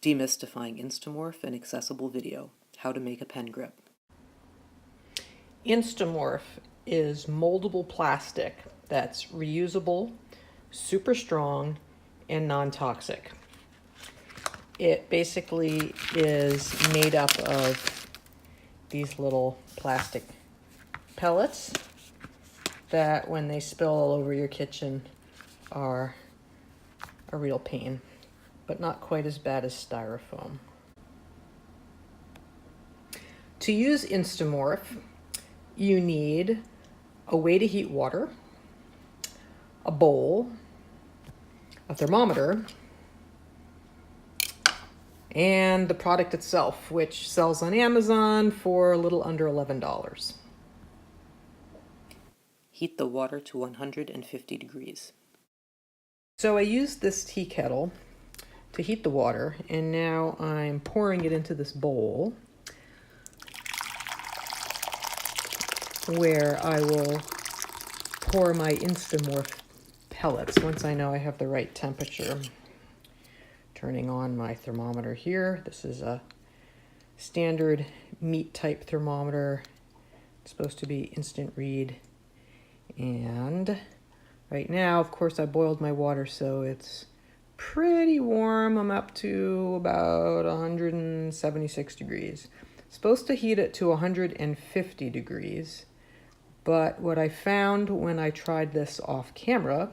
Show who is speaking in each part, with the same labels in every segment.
Speaker 1: Demystifying InstaMorph, an accessible video. How to make a pen grip.
Speaker 2: InstaMorph is moldable plastic that's reusable, super strong, and non-toxic. It basically is made up of these little plastic pellets that when they spill all over your kitchen are a real pain, but not quite as bad as styrofoam. To use InstaMorph, you need a way to heat water, a bowl, a thermometer, and the product itself, which sells on Amazon for a little under $11.
Speaker 1: Heat the water to 150 degrees.
Speaker 2: So I used this tea kettle to heat the water, and now I'm pouring it into this bowl where I will pour my InstaMorph pellets once I know I have the right temperature. Turning on my thermometer here. This is a standard meat type thermometer. It's supposed to be instant read. And right now, of course, I boiled my water, so it's pretty warm. I'm up to about 176 degrees. Supposed to heat it to 150 degrees. But what I found when I tried this off camera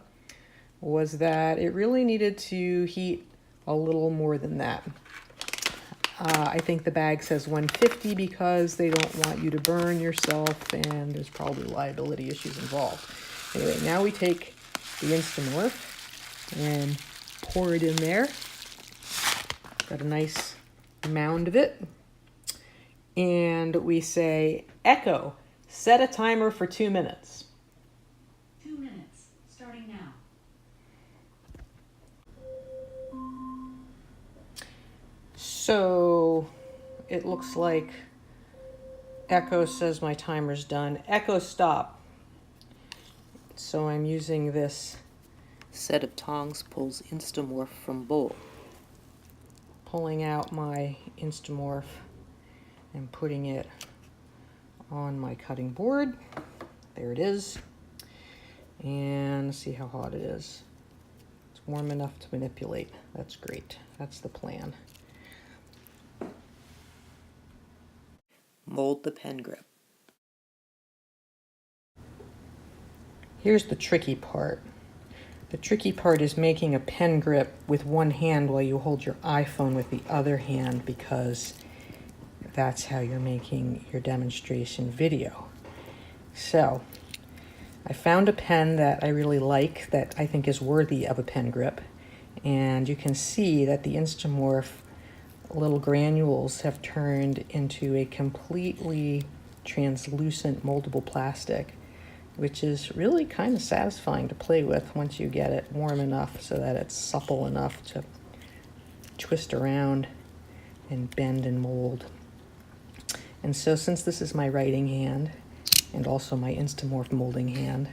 Speaker 2: was that it really needed to heat a little more than that. I think the bag says 150 because they don't want you to burn yourself, and there's probably liability issues involved. Anyway, now we take the InstaMorph and pour it in there. Got a nice mound of it. And we say, Echo, set a timer for 2 minutes.
Speaker 3: 2 minutes, starting now.
Speaker 2: So it looks like Echo says my timer's done. Echo stop. So I'm using this
Speaker 1: Set of tongs pulls InstaMorph from bowl.
Speaker 2: pulling out my InstaMorph and putting it on my cutting board. There it is. And see how hot it is. It's warm enough to manipulate. That's great. That's the plan.
Speaker 1: Mold the pen grip.
Speaker 2: Here's the tricky part. The tricky part is making a pen grip with one hand while you hold your iPhone with the other hand, because that's how you're making your demonstration video. So I found a pen that I really like, that I think is worthy of a pen grip. And you can see that the InstaMorph little granules have turned into a completely translucent moldable plastic, which is really kind of satisfying to play with once you get it warm enough so that it's supple enough to twist around and bend and mold. And so since this is my writing hand and also my InstaMorph molding hand,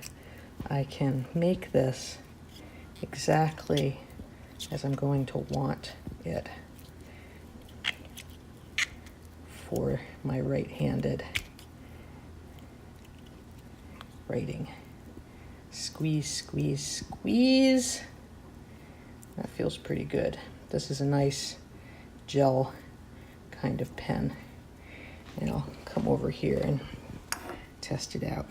Speaker 2: I can make this exactly as I'm going to want it for my right-handed writing. Squeeze, squeeze, squeeze. That feels pretty good. This is a nice gel kind of pen. And I'll come over here and test it out.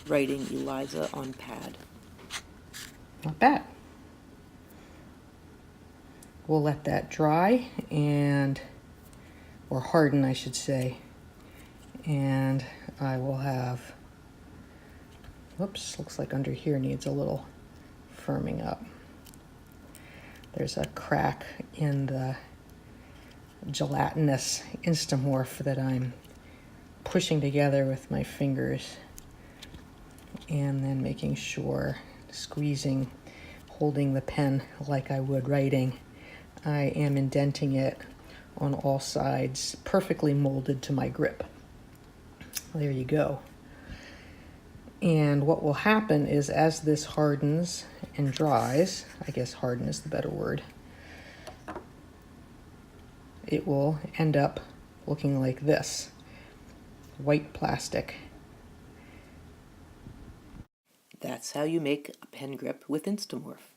Speaker 1: Writing Eliza on pad.
Speaker 2: Not bad. We'll let that dry or harden, I should say. And I will have, whoops, looks like under here needs a little firming up. There's a crack in the gelatinous InstaMorph that I'm pushing together with my fingers and then making sure, squeezing, holding the pen like I would writing. I am indenting it on all sides, perfectly molded to my grip. There you go. And what will happen is as this hardens and dries, I guess harden is the better word, it will end up looking like this, white plastic.
Speaker 1: That's how you make a pen grip with InstaMorph.